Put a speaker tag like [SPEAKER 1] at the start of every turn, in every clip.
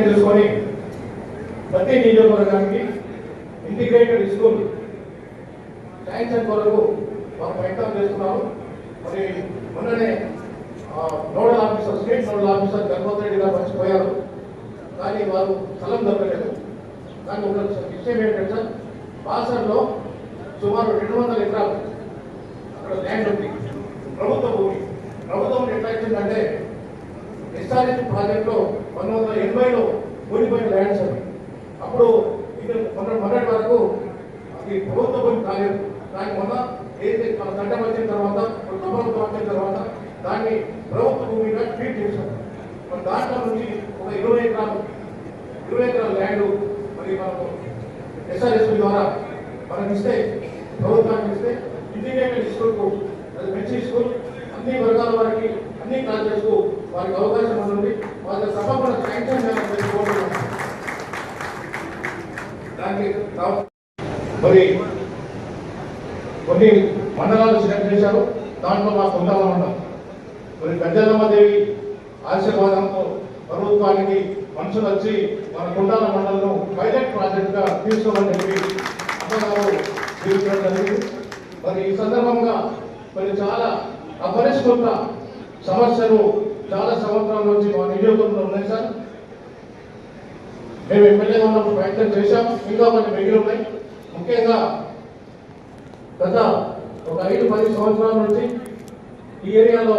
[SPEAKER 1] తీసుకొని ప్రతి నియోజకవర్గానికి ఇంటిగ్రేటెడ్ స్కూల్ శాంక్షన్ కొరకు వారు ప్రయత్నం చేస్తున్నారు. మరి మొన్ననే nodal officer state nodal officer Ganapathi Reddy గారు మర్చిపోయారు, కానీ వారు స్థలం దొరకలేదు. కానీ ఒక విషయం ఏంటంటే సార్, బాసర్లో సుమారు 200 ఎకరాలు అక్కడ ల్యాండ్ ఉంది, ప్రభుత్వ భూమి. ప్రభుత్వం ఎట్లా ఇచ్చిందంటే ఎస్ఆర్ఎస్ ప్రాజెక్టులో 1980లో కూలిపోయిన ల్యాండ్స్ అవి. అప్పుడు ఇది మొన్నటి వరకు అది ప్రభుత్వ భూమి కాలేదు. కానీ మొన్న ఏదైతే మన చట్టం వచ్చిన తర్వాత, ప్రభుత్వం వచ్చిన తర్వాత దాన్ని ప్రభుత్వ భూమిగా ట్రీట్ చేశారు. మన దాంట్లో నుంచి ఒక 20 ఎకరాల ల్యాండ్ మరి మనకు ఎస్ఆర్ఎస్ ద్వారా మనకి ఇస్తే, ప్రభుత్వానికి ఇస్తే ఇంటిగ్రేటెడ్ స్కూల్కు, అది మంచి స్కూల్, అన్ని వర్గాల వారికి, అన్ని కాలేజెస్కు వారికి అవకాశం ఉంటుంది. వాళ్ళకి తప్పకుండా శాంక్షన్ చేయాలని దానికి మరి కొన్ని మండలాలు సెలెక్ట్ చేశారు. దాంట్లో మా కొండల మండలం మరి గజ్జలమ్మదేవి ఆశీర్వాదంతో ప్రభుత్వానికి మనుషులు వచ్చి మన కుండాల మండలం పైలట్ ప్రాజెక్ట్ గా తీసుకోమని చెప్పి అమ్మగారు తీర్చడం జరిగింది. మరి ఈ సందర్భంగా మరి చాలా అపరిష్కృత సమస్యలు చాలా సంవత్సరాల నుంచి మా నియోజకవర్గంలో ఉన్నాయి సార్. మేము ఎమ్మెల్యేగా ఉన్నప్పుడు ప్రయత్నం చేశాం, ఇంకా కొన్ని మిగిలి ఉన్నాయి. ముఖ్యంగా గత ఒక 5-10 సంవత్సరాల నుంచి ఈ ఏరియాలో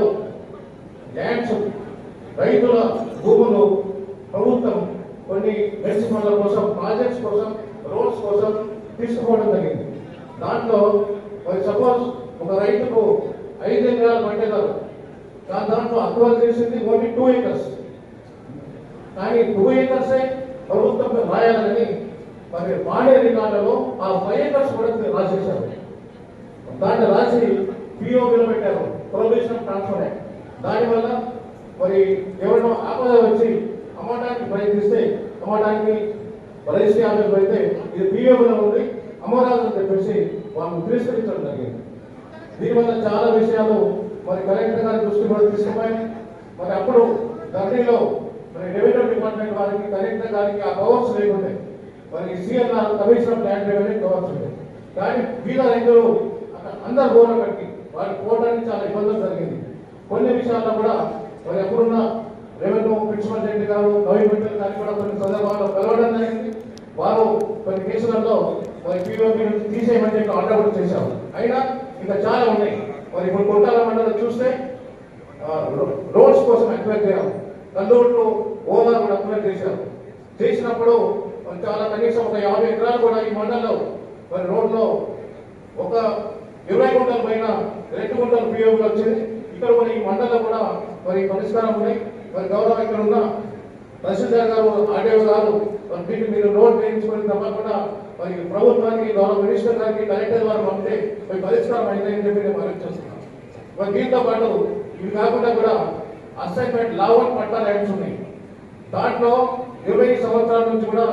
[SPEAKER 1] ల్యాండ్స్, రైతుల భూములు ప్రభుత్వం కొన్ని మెడిసి పనుల కోసం, ప్రాజెక్ట్స్ కోసం, రోడ్స్ కోసం తీసుకోవడం జరిగింది. దాంట్లో మరి సపోజ్ ఒక రైతుకు 5 ఎకరాలు పట్టేదారు, దాంట్లో అక్వైర్ చేసింది ఓన్లీ 2 acres. కానీ 2 acres ప్రభుత్వం రాయాలని మరి వాడే రికార్డులో ఆ 5 acres కూడా రాసేశారు. దాన్ని రాసి పిఓబిలో పెట్టారు, ప్రొవిజనల్ ట్రాన్స్ఫర్ యాక్ట్. దానివల్ల మరి ఎవరినో ఆపద వచ్చి అమ్మడానికి ప్రయత్నిస్తే, అమ్మడానికి రిజిస్ట్రీ ఆఫీస్ అయితే ఇది పిఓబిలో ఉంది, అమ్మరాదని చెప్పేసి వాళ్ళు తిరస్కరించడం జరిగింది. దీనివల్ల చాలా విషయాలు మరి కలెక్టర్ గారి దృష్టి కూడా తీసుకుపోయి, మరి అప్పుడు ధరణిలో మరి రెవెన్యూ డిపార్ట్మెంట్ వారికి, కలెక్టర్ గారికి ఆ పవర్స్ లేకుండే, మరి CLR commissioner land revenue powers ఉండే. కానీ వీళ్ళ రైతులు అందరు గోడ కట్టి వారికి పోవడానికి చాలా ఇబ్బందులు జరిగింది. కొన్ని విషయాల్లో కూడా మరి అప్పుడున్న రెవెన్యూ ప్రిన్సిపల్ రెడ్డి గారు, గవర్నమెంట్ గారికి కూడా కొన్ని సందర్భాల్లో కలవడం జరిగింది. వారు కొన్ని కేసులలో మరి పిఓపి తీసేయమని చెప్పి ఆర్డర్ కూడా చేశారు. అయినా ఇంకా చాలా ఉన్నాయి. మరి ఇప్పుడు కొంటాల మండలం చూస్తే రోడ్స్ కోసం అక్వైర్ చేయాలి, కల్లూరులో ఓలా కూడా అక్వైర్ చేశారు. చేసినప్పుడు చాలా కనీసం ఒక 50 ఎకరాలు కూడా ఈ మండలంలో మరి రోడ్లో ఒక 20 గుంటల పైన 2 గుంటలు పిఓపి వచ్చింది. ఇక్కడ కూడా ఈ మండలంలో కూడా మరి పరిష్కారం ఉన్నాయి. మరి గౌరవ ఇక్కడ ఉన్న తహసీల్దార్ గారు, ఆర్డీఓ గారు దీన్ని మీరు రోడ్ వేయించుకుని తప్పకుండా మరి ప్రభుత్వానికి, గౌరవ మినిస్టర్ గారికి, కలెక్టర్ గారు పంపితే మరి పరిష్కారం అయిందని చెప్పి నేను మనవి చేస్తున్నాను. మరి దీంతో పాటు ఇవి కాకుండా కూడా అసైన్మెంట్ లావన్ పట్టా ల్యాండ్స్ ఉన్నాయి. దాంట్లో 20 సంవత్సరాల నుంచి కూడా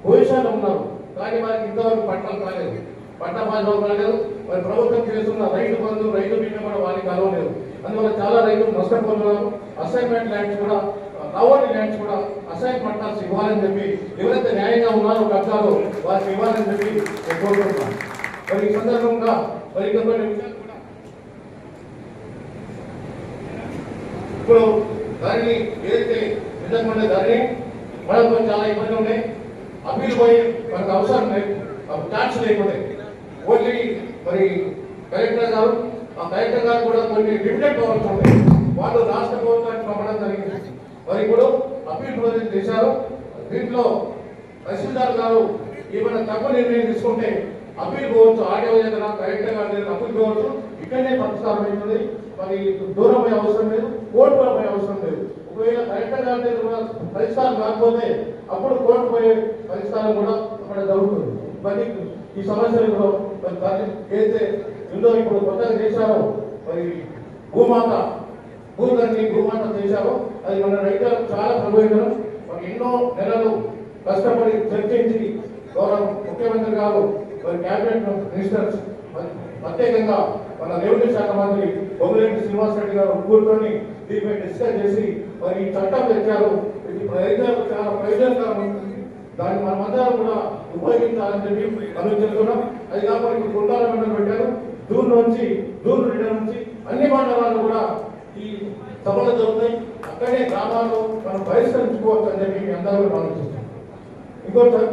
[SPEAKER 1] పొజిషన్లు ఉన్నారు, కానీ వారికి ఇంతవరకు పట్టాలు కాలేదు, పట్టా బాధ్యత కాలేదు. మరి ప్రభుత్వం చేస్తున్న రైతు బంధు, రైతు బీమా కూడా వారికి కలవలేదు. అందువల్ల చాలా రైతులు నష్టపోతున్నారు. అసైన్మెంట్ ల్యాండ్స్ కూడా, లావన్ ల్యాండ్స్ కూడా అసైన్ పట్టాస్ ఇవ్వాలని చెప్పి, ఎవరైతే న్యాయంగా ఉన్నారో కబ్జాలు వారికి ఇవ్వాలని చెప్పి నేను కోరుకుంటున్నాను. మరి ఈ సందర్భంగా మరి ఇంకా కొన్ని విషయాలు కూడా ఇప్పుడు దాన్ని ఏదైతే నిజంగా దాన్ని మనకు చాలా ఇబ్బంది ఉన్నాయి. అప్పీల్ పోయి మనకు అవసరం లేదు, ట్యాక్స్ లేకుండా ఓన్లీ మరి కలెక్టర్ గారు, ఆ కలెక్టర్ గారు కూడా కొన్ని లిమిటెడ్ పవర్స్ ఉంటాయి. వాళ్ళు రాష్ట్ర ప్రభుత్వానికి పంపడం జరిగింది. మరి ఇప్పుడు అప్పీల్ ప్రొసీజర్ చేశారు. దీంట్లో తహసీల్దార్ గారు ఏమైనా తక్కువ నిర్ణయం తీసుకుంటే అప్పీల్ పోవచ్చు, ఆర్డీఓ దగ్గర, కలెక్టర్ గారి దగ్గర అప్పీల్ పోవచ్చు. ఇక్కడనే పరిష్కారం అవుతుంది. మరి దూరం పోయే అవసరం లేదు, కోర్టు పోయే అవసరం లేదు. ఒకవేళ కలెక్టర్ గారి దగ్గర కూడా పరిష్కారం కాకపోతే అప్పుడు కోర్టు పోయే పరిష్కారం కూడా అక్కడ జరుగుతుంది. మరి ఈ సమస్యలు కూడా మరి ఏదైతే ఇందులో ఇప్పుడు కొత్తగా చేశారో మరి భూమాత చేశారో అది మన రైతులకు చాలా ప్రయోజనం. మరి ఎన్నో నెలలు కష్టపడి చర్చించి గౌరవ ముఖ్యమంత్రి గారు, మరి క్యాబినెట్ మినిస్టర్స్, ప్రత్యేకంగా మన రెవెన్యూ శాఖ మంత్రి పొంగులేటి శ్రీనివాసరెడ్డి గారు కూర్చొని దీనిపై డిస్కస్ చేసి మరి ఈ చట్టం తెచ్చారు. ఇది రైతులకు చాలా ప్రయోజనకరం ఉంటుంది. దాన్ని మనమందరం కూడా ఉపయోగించాలని చెప్పి ఆలోచిస్తున్నాం. అది కాకుండా ఇప్పుడు గుండాల మండలం పెట్టారు. దూరు నుంచి అన్ని మండలాలు కూడా ఈ సభలు జరుగుతాయి. అక్కడే గ్రామాల్లో మనం పరిష్కరించుకోవచ్చు అని చెప్పి మీ అందరూ కూడా ఆలోచిస్తున్నాం. ఇంకోటి సార్,